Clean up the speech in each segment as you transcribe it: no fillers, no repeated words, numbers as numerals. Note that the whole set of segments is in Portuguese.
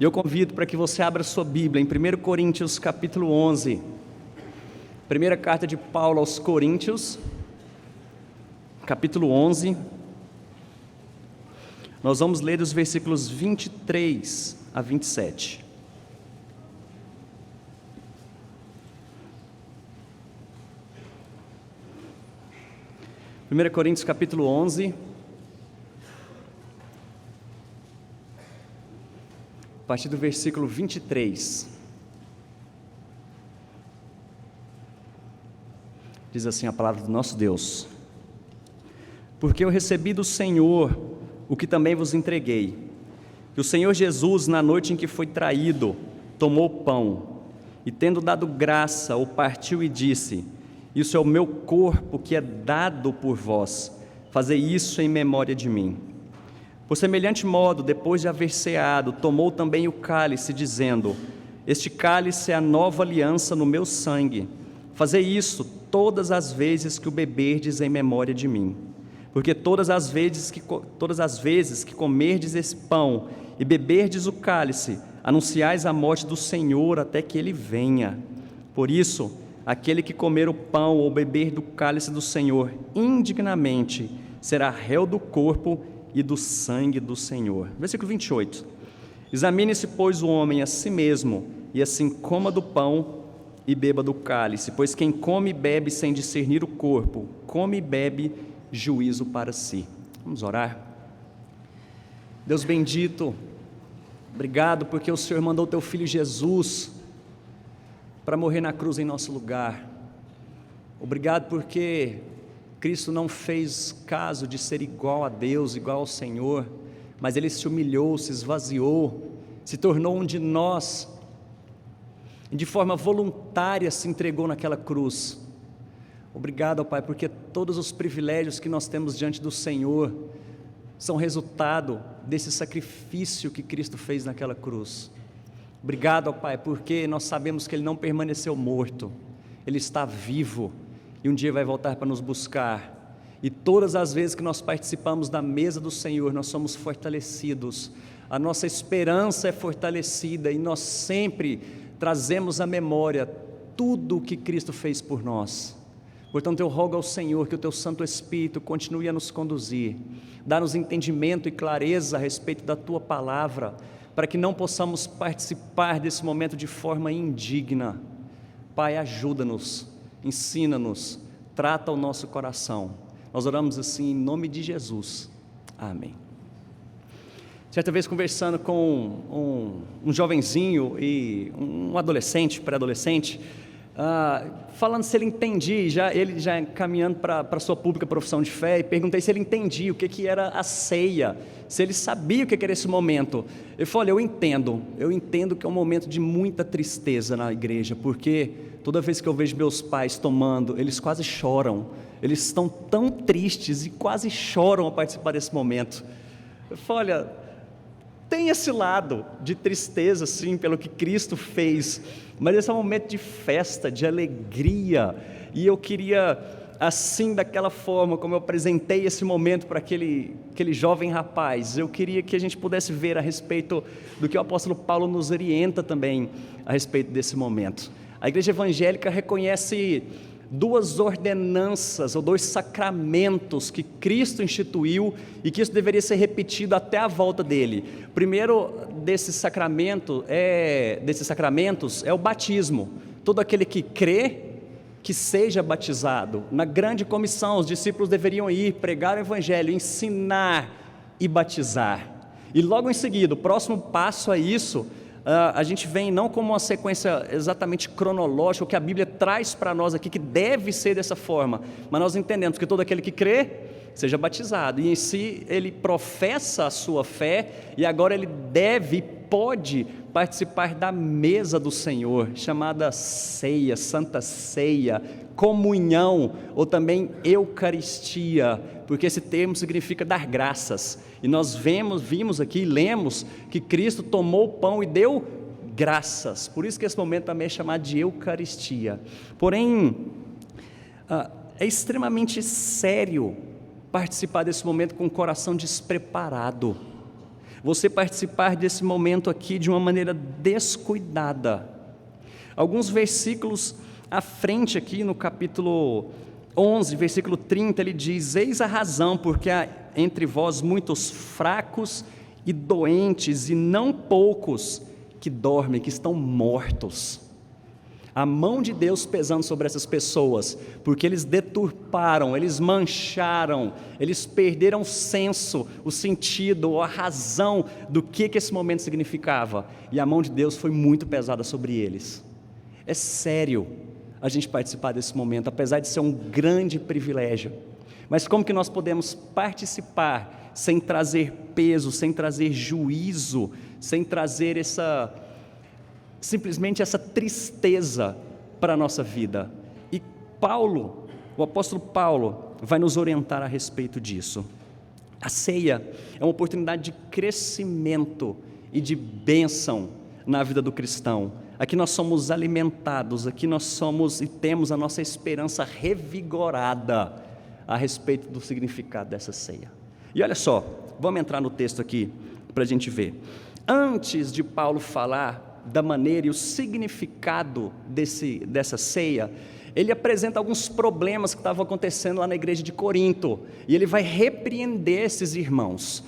Eu convido para que você abra sua Bíblia em 1 Coríntios capítulo 11, primeira carta de Paulo aos Coríntios, capítulo 11, nós vamos ler os versículos 23 a 27. 1 Coríntios capítulo 11, a partir do versículo 23, diz assim a palavra do nosso Deus: Porque eu recebi do Senhor o que também vos entreguei, que o Senhor Jesus, na noite em que foi traído, tomou o pão, e tendo dado graça, o partiu e disse: Isso é o meu corpo que é dado por vós, fazei isso em memória de mim. Por semelhante modo, depois de haver ceado, tomou também o cálice, dizendo: Este cálice é a nova aliança no meu sangue, fazei isso todas as vezes que o beberdes em memória de mim. Porque todas as vezes que comerdes esse pão e beberdes o cálice, anunciais a morte do Senhor até que Ele venha. Por isso, aquele que comer o pão ou beber do cálice do Senhor indignamente será réu do corpo e do sangue do Senhor. Versículo 28. Examine-se, pois, o homem a si mesmo, e assim coma do pão e beba do cálice, pois quem come e bebe sem discernir o corpo, come e bebe juízo para si. Vamos orar. Deus bendito, obrigado porque o Senhor mandou teu Filho Jesus para morrer na cruz em nosso lugar. Obrigado porque Cristo não fez caso de ser igual a Deus, igual ao Senhor, mas Ele se humilhou, se esvaziou, se tornou um de nós, e de forma voluntária se entregou naquela cruz. Obrigado, Pai, porque todos os privilégios que nós temos diante do Senhor são resultado desse sacrifício que Cristo fez naquela cruz. Obrigado, Pai, porque nós sabemos que Ele não permaneceu morto, Ele está vivo e um dia vai voltar para nos buscar. E todas as vezes que nós participamos da mesa do Senhor, nós somos fortalecidos, a nossa esperança é fortalecida e nós sempre trazemos à memória tudo o que Cristo fez por nós. Portanto, eu rogo ao Senhor que o Teu Santo Espírito continue a nos conduzir, dá-nos entendimento e clareza a respeito da Tua Palavra, para que não possamos participar desse momento de forma indigna. Pai, ajuda-nos, ensina-nos, trata o nosso coração. Nós oramos assim em nome de Jesus. Amém. Certa vez conversando com um jovenzinho e um adolescente, pré-adolescente, falando se ele entendia, ele já caminhando para a sua pública profissão de fé, e perguntei se ele entendia o que era a ceia, se ele sabia o que era esse momento. Ele falou: olha, eu entendo que é um momento de muita tristeza na igreja, porque toda vez que eu vejo meus pais tomando, eles quase choram, eles estão tão tristes e quase choram ao participar desse momento. Eu falei: olha, tem esse lado de tristeza, sim, pelo que Cristo fez, mas esse é um momento de festa, de alegria, e eu queria, assim, daquela forma como eu apresentei esse momento para aquele jovem rapaz, eu queria que a gente pudesse ver a respeito do que o apóstolo Paulo nos orienta também a respeito desse momento. A igreja evangélica reconhece duas ordenanças ou dois sacramentos que Cristo instituiu e que isso deveria ser repetido até a volta dele. O primeiro desses sacramentos é o batismo. Todo aquele que crê, que seja batizado. Na grande comissão, os discípulos deveriam ir, pregar o evangelho, ensinar e batizar. E logo em seguida, o próximo passo a isso, a gente vem não como uma sequência exatamente cronológica, o que a Bíblia traz para nós aqui, que deve ser dessa forma, mas nós entendemos que todo aquele que crê, seja batizado, e em si ele professa a sua fé, e agora ele deve e pode participar da mesa do Senhor, chamada ceia, santa ceia, comunhão, ou também eucaristia, porque esse termo significa dar graças, e nós vimos aqui, lemos, que Cristo tomou o pão e deu graças, por isso que esse momento também é chamado de eucaristia. Porém, é extremamente sério participar desse momento com o coração despreparado. você participar desse momento aqui de uma maneira descuidada. Alguns versículos à frente aqui no capítulo 11, versículo 30, ele diz: eis a razão porque há entre vós muitos fracos e doentes, e não poucos que dormem, que estão mortos. A mão de Deus pesando sobre essas pessoas, porque eles deturparam, eles mancharam, eles perderam o senso, o sentido, a razão do que esse momento significava, e a mão de Deus foi muito pesada sobre eles. É sério a gente participar desse momento, apesar de ser um grande privilégio, mas como que nós podemos participar sem trazer peso, sem trazer juízo, sem trazer simplesmente essa tristeza para a nossa vida? E Paulo, o apóstolo Paulo, vai nos orientar a respeito disso. A ceia é uma oportunidade de crescimento e de bênção na vida do cristão. Aqui nós somos alimentados, aqui nós somos e temos a nossa esperança revigorada a respeito do significado dessa ceia. E olha só, vamos entrar no texto aqui para a gente ver. Antes de Paulo falar da maneira e o significado dessa ceia, ele apresenta alguns problemas que estavam acontecendo lá na igreja de Corinto, e ele vai repreender esses irmãos.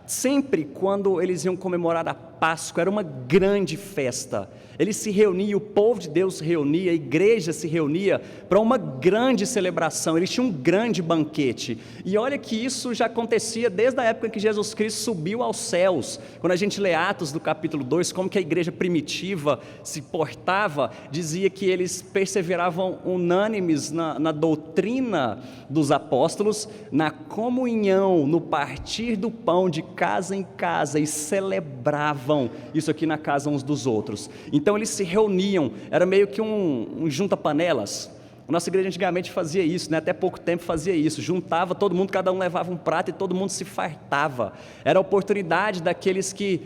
Sempre quando eles iam comemorar a Páscoa, era uma grande festa, eles se reuniam, o povo de Deus se reunia, a igreja se reunia para uma grande celebração, eles tinham um grande banquete, e olha que isso já acontecia desde a época que Jesus Cristo subiu aos céus. Quando a gente lê Atos do capítulo 2, como que a igreja primitiva se portava, dizia que eles perseveravam unânimes na doutrina dos apóstolos, na comunhão, no partir do pão de casa em casa, e celebravam isso aqui na casa uns dos outros. Então eles se reuniam, era meio que um junta-panelas. A nossa igreja antigamente fazia isso, né? Até pouco tempo fazia isso, juntava todo mundo, cada um levava um prato e todo mundo se fartava. Era a oportunidade daqueles que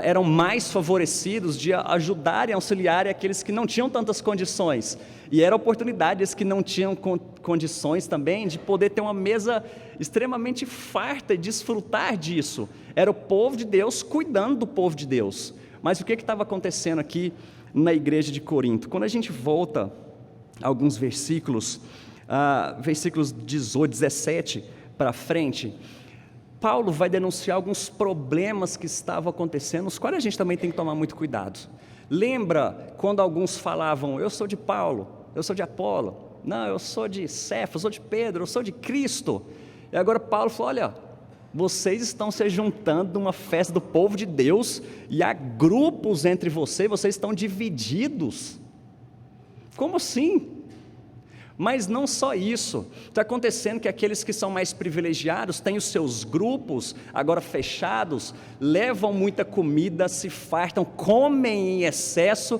eram mais favorecidos de ajudarem, auxiliarem aqueles que não tinham tantas condições, e era a oportunidade desses que não tinham condições também de poder ter uma mesa extremamente farta e desfrutar disso. Era o povo de Deus cuidando do povo de Deus. Mas o que estava acontecendo aqui na igreja de Corinto? Quando a gente volta alguns versículos, versículos 18, 17 para frente, Paulo vai denunciar alguns problemas que estavam acontecendo, os quais a gente também tem que tomar muito cuidado. Lembra quando alguns falavam: eu sou de Paulo, eu sou de Apolo, não, eu sou de Cefas, eu sou de Pedro, eu sou de Cristo. E agora Paulo falou: olha, vocês estão se juntando numa festa do povo de Deus, e há grupos entre vocês estão divididos. Como assim? Mas não só isso, está acontecendo que aqueles que são mais privilegiados têm os seus grupos agora fechados, levam muita comida, se fartam, comem em excesso.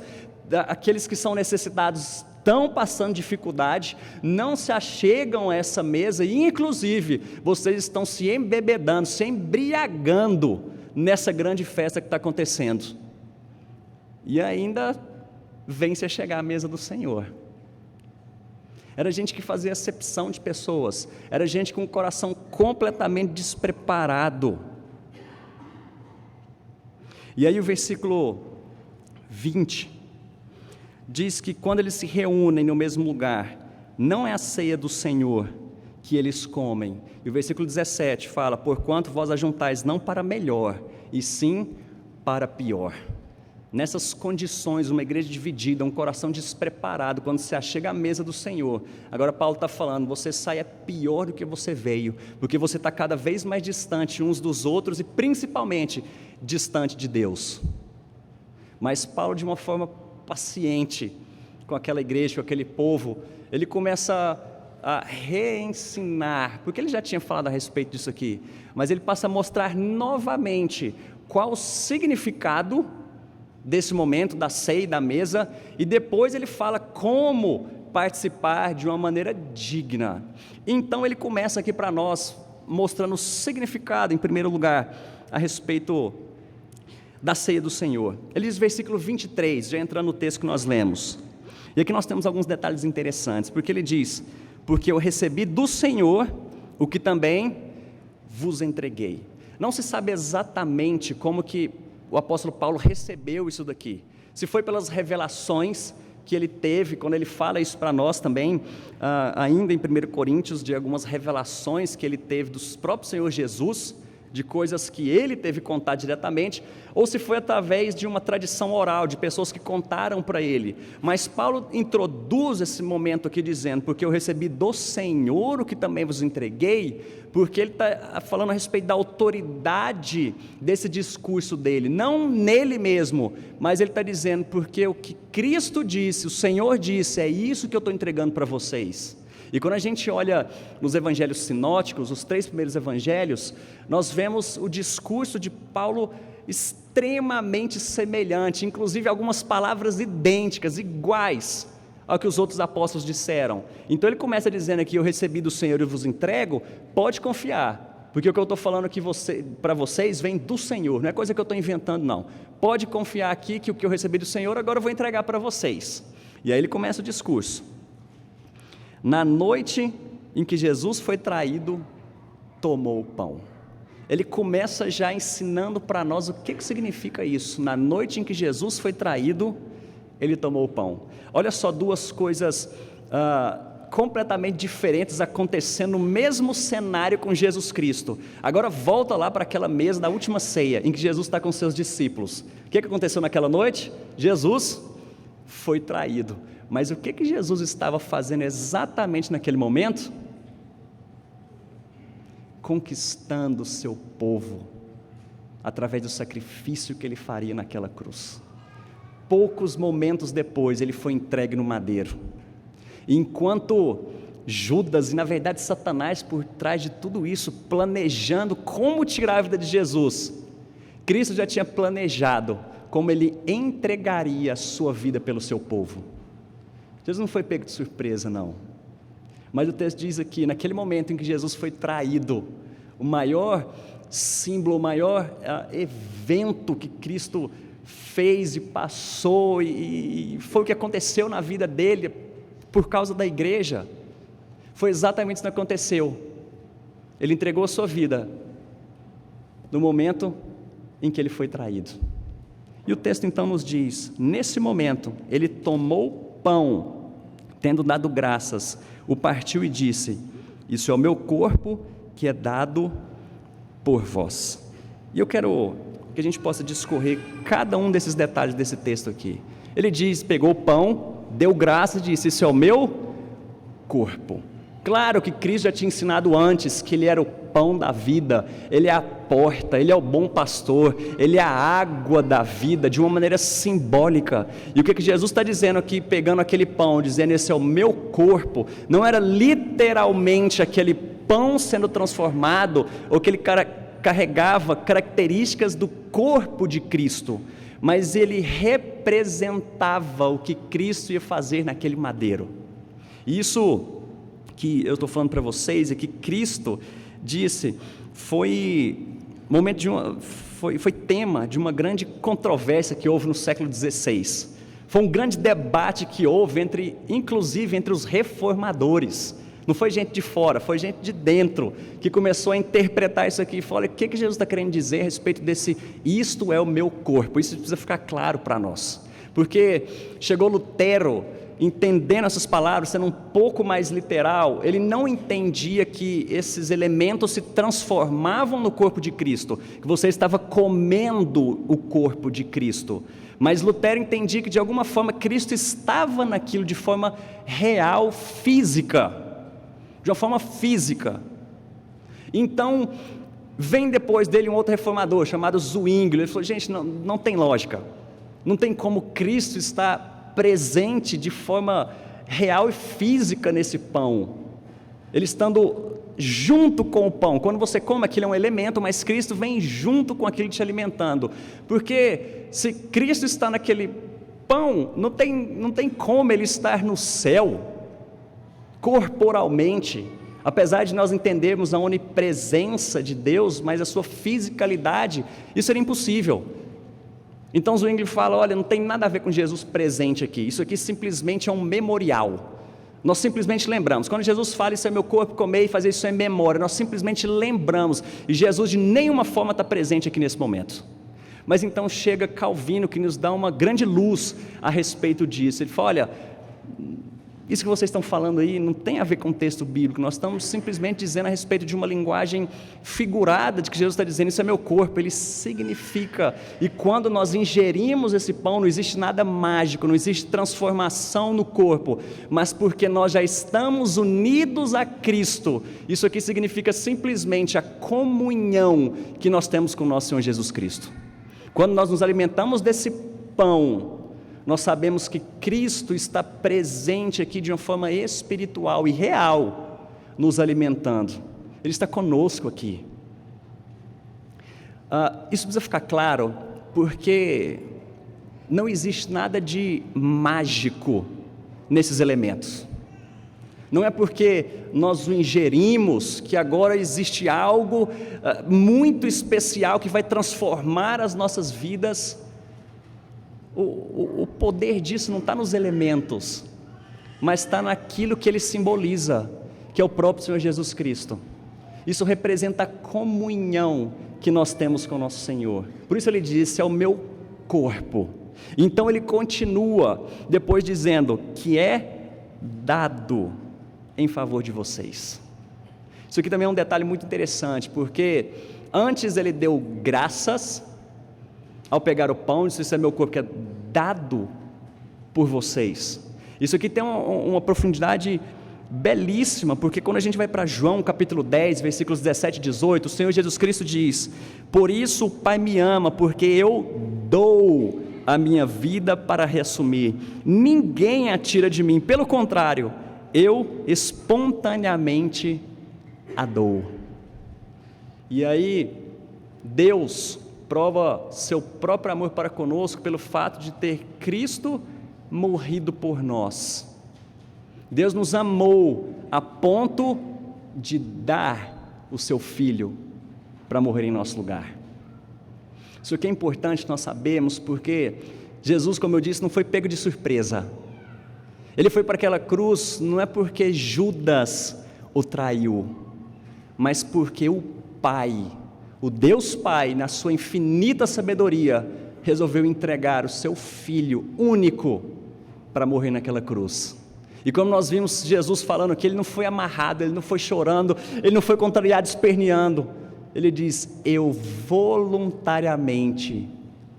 Aqueles que são necessitados estão passando dificuldade, não se achegam a essa mesa, e inclusive vocês estão se embebedando, se embriagando nessa grande festa que está acontecendo, e ainda vem-se a chegar à mesa do Senhor. Era gente que fazia acepção de pessoas, era gente com o coração completamente despreparado. E aí o versículo 20 diz que quando eles se reúnem no mesmo lugar, não é a ceia do Senhor que eles comem. E o versículo 17 fala: porquanto vós ajuntais não para melhor, e sim para pior. Nessas condições, uma igreja dividida, um coração despreparado, quando se achega à mesa do Senhor, agora Paulo está falando: você saia pior do que você veio, porque você está cada vez mais distante uns dos outros, e principalmente distante de Deus. Mas Paulo, de uma forma paciente com aquela igreja, com aquele povo, ele começa a reensinar, porque ele já tinha falado a respeito disso aqui, mas ele passa a mostrar novamente qual o significado desse momento da ceia e da mesa, e depois ele fala como participar de uma maneira digna. Então ele começa aqui para nós, mostrando o significado, em primeiro lugar, a respeito da ceia do Senhor. Ele diz, versículo 23, já entrando no texto que nós lemos, e aqui nós temos alguns detalhes interessantes, porque ele diz: porque eu recebi do Senhor o que também vos entreguei. Não se sabe exatamente como que o apóstolo Paulo recebeu isso daqui. Se foi pelas revelações que ele teve, quando ele fala isso para nós também, ainda em 1 Coríntios, de algumas revelações que ele teve do próprio Senhor Jesus, de coisas que ele teve que contar diretamente, ou se foi através de uma tradição oral, de pessoas que contaram para ele. Mas Paulo introduz esse momento aqui dizendo, porque eu recebi do Senhor o que também vos entreguei, porque ele está falando a respeito da autoridade desse discurso dele, não nele mesmo, mas ele está dizendo, porque o que Cristo disse, o Senhor disse, é isso que eu estou entregando para vocês. E quando a gente olha nos evangelhos sinóticos, os 3 primeiros evangelhos, nós vemos o discurso de Paulo extremamente semelhante, inclusive algumas palavras idênticas, iguais ao que os outros apóstolos disseram. Então ele começa dizendo aqui, eu recebi do Senhor e vos entrego, pode confiar, porque o que eu estou falando aqui para vocês vem do Senhor, não é coisa que eu estou inventando não. Pode confiar aqui que o que eu recebi do Senhor, agora eu vou entregar para vocês. E aí ele começa o discurso. Na noite em que Jesus foi traído, tomou o pão. Ele começa já ensinando para nós o que significa isso. Na noite em que Jesus foi traído, ele tomou o pão. Olha só, 2 coisas completamente diferentes acontecendo no mesmo cenário com Jesus Cristo. Agora volta lá para aquela mesa da última ceia, em que Jesus está com seus discípulos. O que aconteceu naquela noite? Jesus foi traído. Mas o que Jesus estava fazendo exatamente naquele momento? Conquistando o seu povo, através do sacrifício que ele faria naquela cruz. Poucos momentos depois, ele foi entregue no madeiro. E enquanto Judas, e na verdade Satanás, por trás de tudo isso, planejando como tirar a vida de Jesus, Cristo já tinha planejado como ele entregaria a sua vida pelo seu povo. Jesus não foi pego de surpresa, não. Mas o texto diz aqui, naquele momento em que Jesus foi traído, o maior símbolo, o maior evento que Cristo fez e passou, e foi o que aconteceu na vida dele, por causa da igreja, foi exatamente isso que aconteceu. Ele entregou a sua vida, no momento em que ele foi traído. E o texto então nos diz, nesse momento, ele tomou o pão, tendo dado graças, o partiu e disse, isso é o meu corpo que é dado por vós. E eu quero que a gente possa discorrer cada um desses detalhes desse texto aqui. Ele diz, pegou o pão, deu graças e disse, isso é o meu corpo. Claro que Cristo já tinha ensinado antes que ele era o pão da vida, ele é a porta, ele é o bom pastor, ele é a água da vida, de uma maneira simbólica. E o que Jesus está dizendo aqui, pegando aquele pão, dizendo esse é o meu corpo, não era literalmente aquele pão sendo transformado, ou que ele carregava características do corpo de Cristo, mas ele representava o que Cristo ia fazer naquele madeiro. E isso que eu estou falando para vocês é que Cristo disse, foi tema de uma grande controvérsia que houve no século XVI. Foi um grande debate que houve inclusive entre os reformadores. Não foi gente de fora, foi gente de dentro que começou a interpretar isso aqui e falou, olha, o que Jesus está querendo dizer a respeito desse, isto é o meu corpo. Isso precisa ficar claro para nós, porque chegou Lutero, entendendo essas palavras, sendo um pouco mais literal, ele não entendia que esses elementos se transformavam no corpo de Cristo, que você estava comendo o corpo de Cristo, mas Lutero entendia que de alguma forma Cristo estava naquilo de forma real, física, de uma forma física. Então, vem depois dele um outro reformador, chamado Zwingli, ele falou, gente, não tem lógica, não tem como Cristo estar presente de forma real e física nesse pão, ele estando junto com o pão. Quando você come, aquilo é um elemento, mas Cristo vem junto com aquilo te alimentando, porque se Cristo está naquele pão, não tem como ele estar no céu, corporalmente, apesar de nós entendermos a onipresença de Deus, mas a sua fisicalidade, isso era impossível. Então Zwingli fala, olha, não tem nada a ver com Jesus presente aqui, isso aqui simplesmente é um memorial, Nós simplesmente lembramos. Quando Jesus fala, isso é meu corpo, comei e fazer isso em memória, nós simplesmente lembramos. E Jesus de nenhuma forma está presente aqui nesse momento. Mas então chega Calvino, que nos dá uma grande luz a respeito disso. Ele fala, olha, isso que vocês estão falando aí não tem a ver com o texto bíblico, nós estamos simplesmente dizendo a respeito de uma linguagem figurada, de que Jesus está dizendo, isso é meu corpo, ele significa, e quando nós ingerimos esse pão, não existe nada mágico, não existe transformação no corpo, mas porque nós já estamos unidos a Cristo, isso aqui significa simplesmente a comunhão que nós temos com o nosso Senhor Jesus Cristo. Quando nós nos alimentamos desse pão, nós sabemos que Cristo está presente aqui de uma forma espiritual e real, nos alimentando. Ele está conosco aqui. Isso precisa ficar claro, porque não existe nada de mágico nesses elementos. Não é porque nós o ingerimos que agora existe algo muito especial que vai transformar as nossas vidas. O poder disso não está nos elementos, mas está naquilo que ele simboliza, que é o próprio Senhor Jesus Cristo. Isso representa a comunhão que nós temos com o nosso Senhor. Por isso ele disse, é o meu corpo. Então ele continua depois dizendo que é dado em favor de vocês. Isso aqui também é um detalhe muito interessante, porque antes ele deu graças ao pegar o pão, disse, esse é meu corpo que é dado por vocês. Isso aqui tem uma profundidade belíssima, porque quando a gente vai para João capítulo 10, versículos 17 e 18, o Senhor Jesus Cristo diz, por isso o Pai me ama, porque eu dou a minha vida para reassumir, ninguém a tira de mim, pelo contrário, eu espontaneamente a dou. E aí, Deus prova seu próprio amor para conosco pelo fato de ter Cristo morrido por nós. Deus nos amou a ponto de dar o seu Filho para morrer em nosso lugar. Isso aqui é importante nós sabemos, porque Jesus, como eu disse, não foi pego de surpresa. Ele foi para aquela cruz não é porque Judas o traiu, mas porque o Pai, o Deus Pai, na sua infinita sabedoria, resolveu entregar o seu Filho único para morrer naquela cruz. E como nós vimos Jesus falando que ele não foi amarrado, ele não foi chorando, ele não foi contrariado, esperneando. Ele diz, eu voluntariamente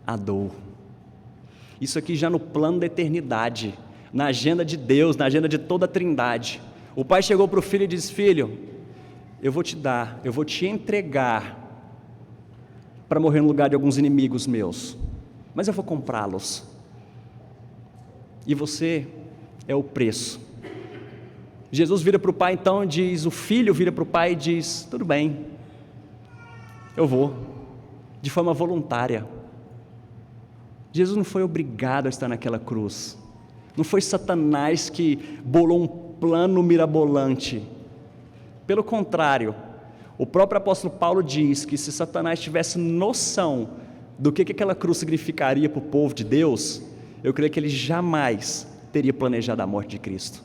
a dou. Isso aqui já no plano da eternidade, na agenda de Deus, na agenda de toda a Trindade. O Pai chegou para o Filho e disse, Filho, eu vou te dar, eu vou te entregar para morrer no lugar de alguns inimigos meus, mas eu vou comprá-los, e você é o preço. Jesus vira para o Pai então e diz, o Filho vira para o Pai e diz, tudo bem, eu vou, de forma voluntária. Jesus não foi obrigado a estar naquela cruz, não foi Satanás que bolou um plano mirabolante, pelo contrário, o próprio apóstolo Paulo diz que se Satanás tivesse noção do que aquela cruz significaria para o povo de Deus, eu creio que ele jamais teria planejado a morte de Cristo.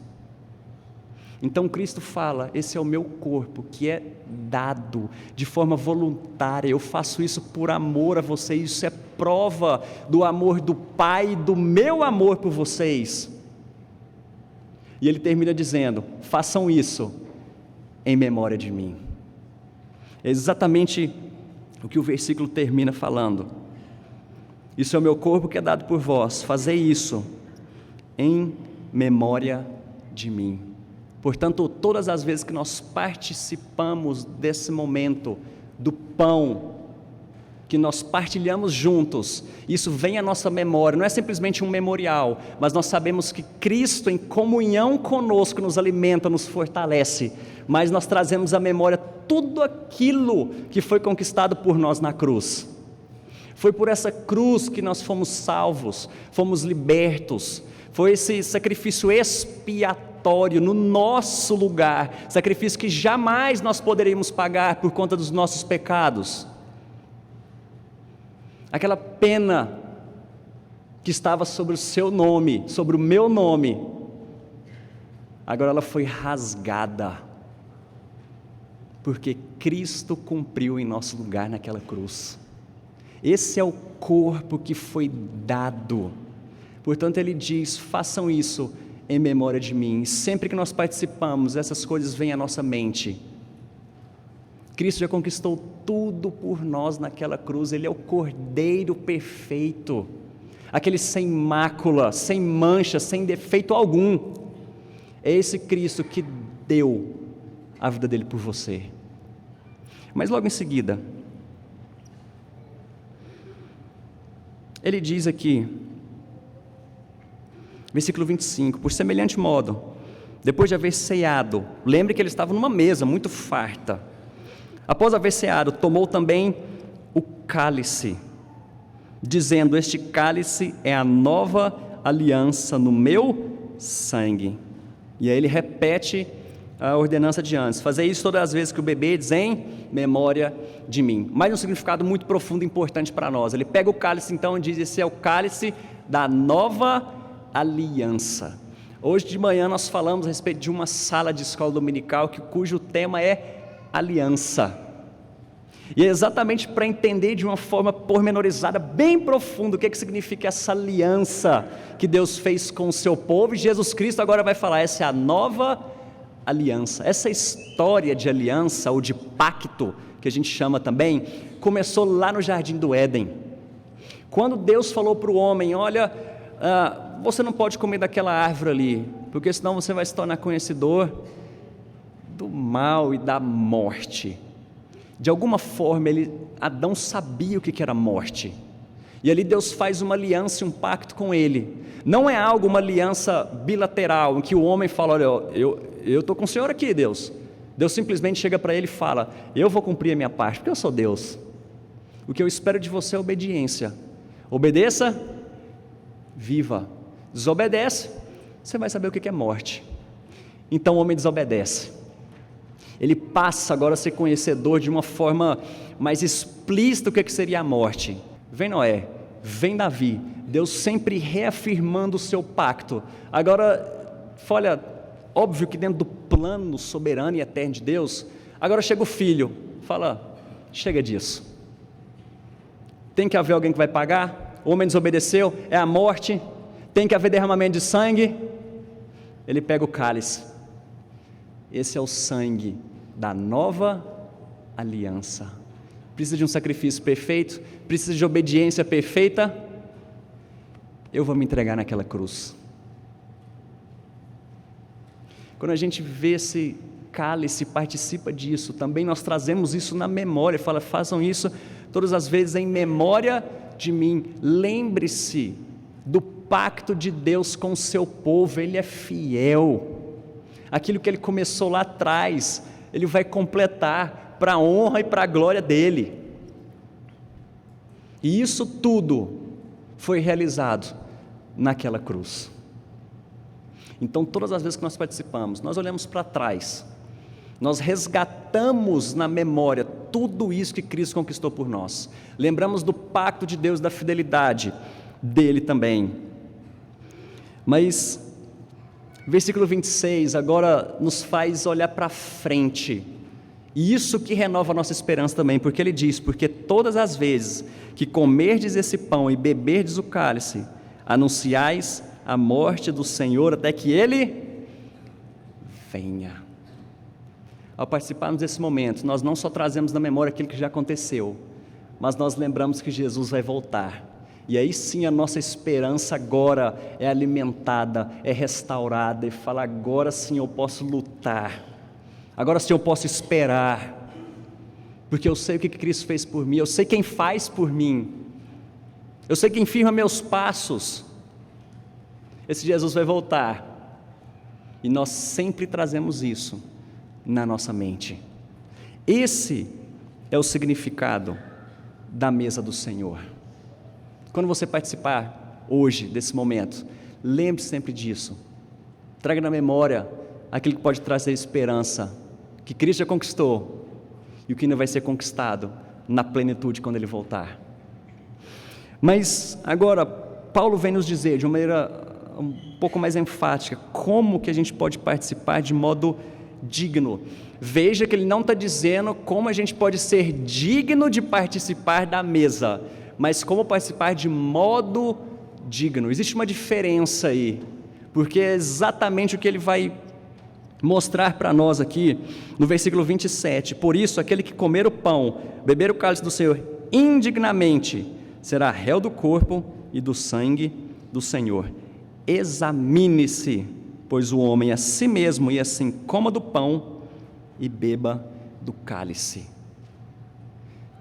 Então Cristo fala, esse é o meu corpo que é dado de forma voluntária, eu faço isso por amor a vocês, isso é prova do amor do Pai, do meu amor por vocês. E ele termina dizendo, façam isso em memória de mim. É exatamente o que o versículo termina falando. Isso é o meu corpo que é dado por vós, fazei isso em memória de mim. Portanto, todas as vezes que nós participamos desse momento, do pão, que nós partilhamos juntos, isso vem à nossa memória, não é simplesmente um memorial, mas nós sabemos que Cristo em comunhão conosco nos alimenta, nos fortalece, mas nós trazemos à memória tudo aquilo que foi conquistado por nós na cruz. Foi por essa cruz que nós fomos salvos, fomos libertos, foi esse sacrifício expiatório no nosso lugar, sacrifício que jamais nós poderíamos pagar por conta dos nossos pecados. Aquela pena que estava sobre o seu nome, sobre o meu nome, agora ela foi rasgada, porque Cristo cumpriu em nosso lugar naquela cruz. Esse é o corpo que foi dado. Portanto, ele diz: façam isso em memória de mim. Sempre que nós participamos, essas coisas vêm à nossa mente. Cristo já conquistou tudo por nós naquela cruz. Ele é o Cordeiro perfeito, aquele sem mácula, sem mancha, sem defeito algum. É esse Cristo que deu a vida dele por você. Mas logo em seguida, ele diz aqui, versículo 25: por semelhante modo, depois de haver ceado, lembre que ele estava numa mesa muito farta, após haver ceado, tomou também o cálice, dizendo: este cálice é a nova aliança no meu sangue. E aí ele repete a ordenança de antes: fazer isso todas as vezes que o beberdes em memória de mim. Mais um significado muito profundo e importante para nós. Ele pega o cálice então e diz: esse é o cálice da nova aliança. Hoje de manhã nós falamos a respeito de uma sala de escola dominical cujo tema é aliança. E é exatamente para entender de uma forma pormenorizada, bem profunda, o que significa essa aliança que Deus fez com o seu povo. E Jesus Cristo agora vai falar: essa é a nova aliança. Essa história de aliança, ou de pacto, que a gente chama também, começou lá no Jardim do Éden, quando Deus falou para o homem: olha, você não pode comer daquela árvore ali, porque senão você vai se tornar conhecedor do mal e da morte. De alguma forma, Adão sabia o que era morte, e ali Deus faz uma aliança e um pacto com ele. Não é algo, uma aliança bilateral, em que o homem fala: olha, eu estou com o Senhor aqui, Deus. Deus simplesmente chega para ele e fala: eu vou cumprir a minha parte, porque eu sou Deus. O que eu espero de você é obediência. Obedeça, viva. Desobedece, você vai saber o que é morte. Então o homem desobedece. Ele passa agora a ser conhecedor de uma forma mais explícita o que seria a morte. Vem Noé, vem Davi, Deus sempre reafirmando o seu pacto. Agora, olha, óbvio que dentro do plano soberano e eterno de Deus, agora chega o filho, fala: chega disso. Tem que haver alguém que vai pagar, o homem desobedeceu, é a morte, tem que haver derramamento de sangue. Ele pega o cálice, esse é o sangue da nova aliança. Precisa de um sacrifício perfeito, precisa de obediência perfeita. Eu vou me entregar naquela cruz. Quando a gente vê esse cálice, participa disso, também nós trazemos isso na memória. Fala: façam isso todas as vezes em memória de mim. Lembre-se do pacto de Deus com o seu povo. Ele é fiel. Aquilo que ele começou lá atrás, ele vai completar para a honra e para a glória dele. E isso tudo foi realizado naquela cruz. Então, todas as vezes que nós participamos, nós olhamos para trás, nós resgatamos na memória tudo isso que Cristo conquistou por nós. Lembramos do pacto de Deus, da fidelidade dele também. Mas versículo 26 agora nos faz olhar para frente, e isso que renova a nossa esperança também, porque ele diz: porque todas as vezes que comerdes esse pão e beberdes o cálice, anunciais a morte do Senhor até que ele venha. Ao participarmos desse momento, nós não só trazemos na memória aquilo que já aconteceu, mas nós lembramos que Jesus vai voltar. E aí sim a nossa esperança agora é alimentada, é restaurada, e fala: agora sim eu posso lutar, agora sim eu posso esperar, porque eu sei o que Cristo fez por mim, eu sei quem faz por mim, eu sei quem firma meus passos. Esse Jesus vai voltar, e nós sempre trazemos isso na nossa mente. Esse é o significado da mesa do Senhor. Quando você participar hoje desse momento, lembre-se sempre disso. Traga na memória aquilo que pode trazer esperança, que Cristo já conquistou, e o que ainda vai ser conquistado na plenitude quando Ele voltar. Mas agora, Paulo vem nos dizer de uma um pouco mais enfática, como que a gente pode participar de modo digno. Veja que ele não está dizendo como a gente pode ser digno de participar da mesa, mas como participar de modo digno. Existe uma diferença aí, porque é exatamente o que ele vai mostrar para nós aqui no versículo 27. Por isso, aquele que comer o pão, beber o cálice do Senhor indignamente, será réu do corpo e do sangue do Senhor. Examine-se, pois o homem a si mesmo, e assim coma do pão e beba do cálice.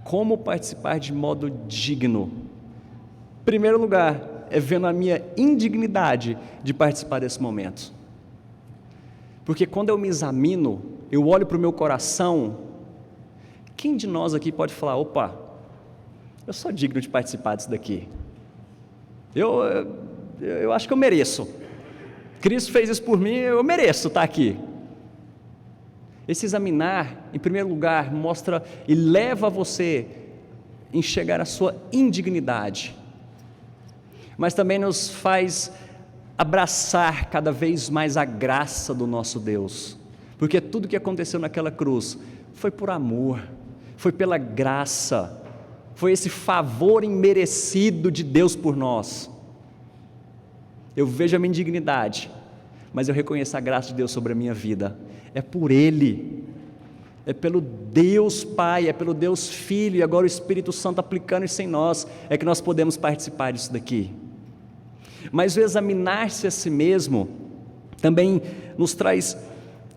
Como participar de modo digno? Em primeiro lugar, é vendo a minha indignidade de participar desse momento. Porque quando eu me examino, eu olho para o meu coração, quem de nós aqui pode falar, opa, eu sou digno de participar disso daqui? Eu acho que eu mereço. Cristo fez isso por mim, eu mereço estar aqui. Esse examinar, em primeiro lugar, mostra e leva você a enxergar a sua indignidade, mas também nos faz abraçar cada vez mais a graça do nosso Deus, porque tudo que aconteceu naquela cruz foi por amor, foi pela graça, foi esse favor imerecido de Deus por nós. Eu vejo a minha indignidade, mas eu reconheço a graça de Deus sobre a minha vida. É por Ele, é pelo Deus Pai, é pelo Deus Filho, e agora o Espírito Santo aplicando isso em nós, é que nós podemos participar disso daqui. Mas o examinar-se a si mesmo também nos traz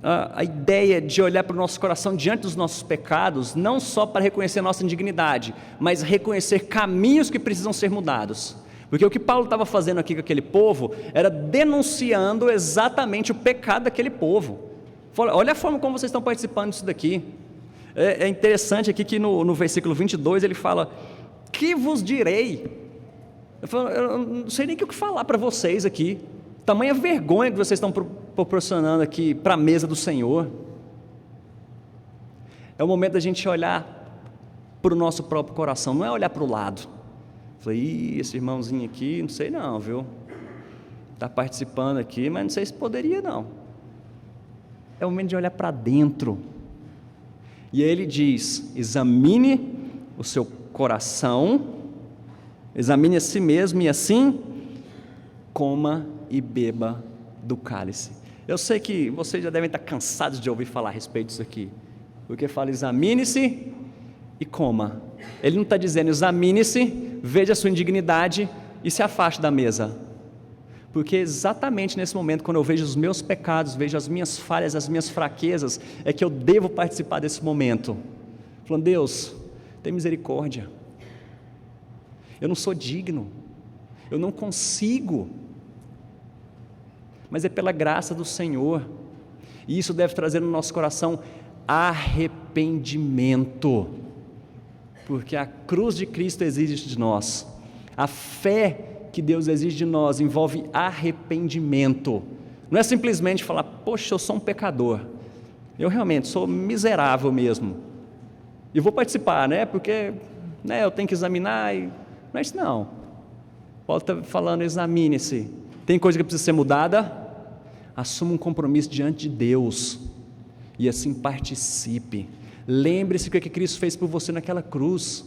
a ideia de olhar para o nosso coração diante dos nossos pecados, não só para reconhecer a nossa indignidade, mas reconhecer caminhos que precisam ser mudados. Porque o que Paulo estava fazendo aqui com aquele povo era denunciando exatamente o pecado daquele povo. Olha a forma como vocês estão participando disso daqui. É interessante aqui que no versículo 22 ele fala: que vos direi? Eu não sei nem o que falar para vocês aqui. Tamanha vergonha que vocês estão proporcionando aqui para a mesa do Senhor. É o momento da gente olhar para o nosso próprio coração, não é olhar para o lado. Falei, esse irmãozinho aqui, não sei não, viu? Está participando aqui, mas não sei se poderia não. É o momento de olhar para dentro. E aí ele diz: examine o seu coração, examine a si mesmo e assim coma e beba do cálice. Eu sei que vocês já devem estar cansados de ouvir falar a respeito disso aqui, porque fala examine-se e coma. Ele não está dizendo examine-se, veja a sua indignidade e se afaste da mesa, porque exatamente nesse momento, quando eu vejo os meus pecados, vejo as minhas falhas, as minhas fraquezas, é que eu devo participar desse momento, falando: Deus, tem misericórdia, eu não sou digno, eu não consigo, mas é pela graça do Senhor, e isso deve trazer no nosso coração arrependimento, porque a cruz de Cristo exige de nós, a fé que Deus exige de nós envolve arrependimento. Não é simplesmente falar: poxa, eu sou um pecador, eu realmente sou miserável mesmo, e vou participar, porque eu tenho que examinar, não é isso não. Paulo está falando: examine-se, tem coisa que precisa ser mudada, assuma um compromisso diante de Deus, e assim participe. Lembre-se do que Cristo fez por você naquela cruz,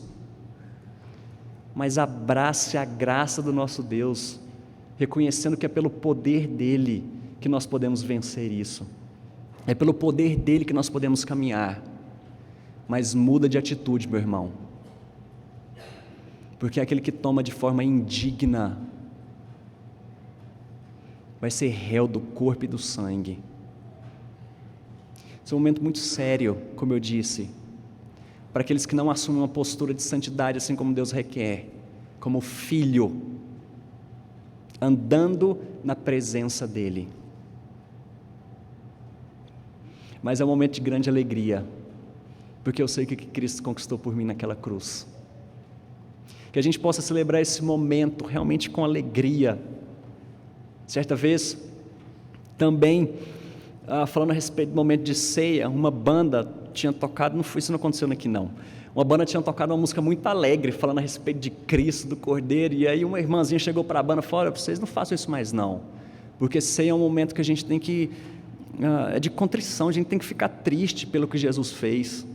mas abrace a graça do nosso Deus, reconhecendo que é pelo poder dEle que nós podemos vencer isso, é pelo poder dEle que nós podemos caminhar. Mas muda de atitude, meu irmão, porque aquele que toma de forma indigna vai ser réu do corpo e do sangue. Esse é um momento muito sério, como eu disse, para aqueles que não assumem uma postura de santidade assim como Deus requer, como filho, andando na presença dEle. Mas é um momento de grande alegria, porque eu sei o que Cristo conquistou por mim naquela cruz. Que a gente possa celebrar esse momento realmente com alegria. Certa vez, também, falando a respeito do momento de ceia, uma banda tinha tocado, isso não aconteceu aqui não, uma banda tinha tocado uma música muito alegre, falando a respeito de Cristo, do Cordeiro, e aí uma irmãzinha chegou para a banda e falou: olha, vocês não façam isso mais não, porque ceia é um momento que a gente tem que, é de contrição, a gente tem que ficar triste pelo que Jesus fez.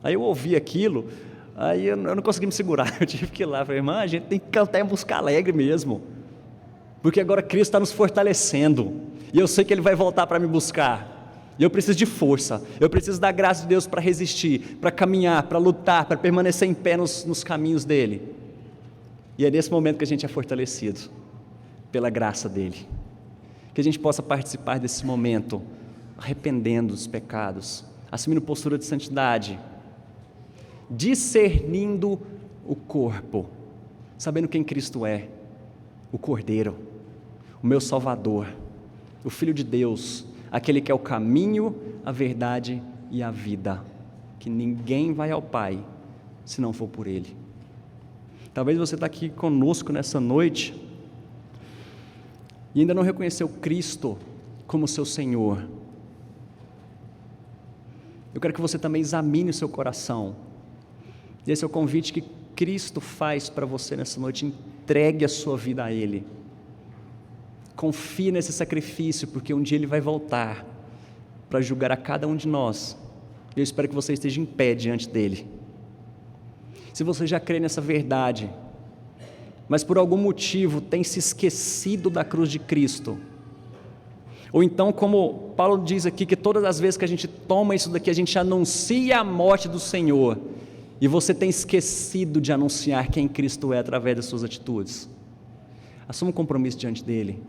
Aí eu ouvi aquilo, aí eu não consegui me segurar, eu tive que ir lá, falei, irmã, a gente tem que cantar e buscar alegre mesmo, porque agora Cristo está nos fortalecendo, e eu sei que Ele vai voltar para me buscar, e eu preciso de força, eu preciso da graça de Deus para resistir, para caminhar, para lutar, para permanecer em pé nos caminhos dEle, e é nesse momento que a gente é fortalecido, pela graça dEle, que a gente possa participar desse momento, arrependendo dos pecados, assumindo postura de santidade, discernindo o corpo, sabendo quem Cristo é, o Cordeiro, o meu Salvador, o Filho de Deus, aquele que é o caminho, a verdade e a vida, que ninguém vai ao Pai se não for por Ele. Talvez você está aqui conosco nessa noite e ainda não reconheceu Cristo como seu Senhor. Eu quero que você também examine o seu coração. Esse é o convite que Cristo faz para você nessa noite. Entregue a sua vida a Ele. Confie nesse sacrifício, porque um dia Ele vai voltar para julgar a cada um de nós. Eu espero que você esteja em pé diante dEle. Se você já crê nessa verdade, mas por algum motivo tem se esquecido da cruz de Cristo, ou então, como Paulo diz aqui, que todas as vezes que a gente toma isso daqui, a gente anuncia a morte do Senhor, e você tem esquecido de anunciar quem Cristo é através das suas atitudes, assuma um compromisso diante dEle,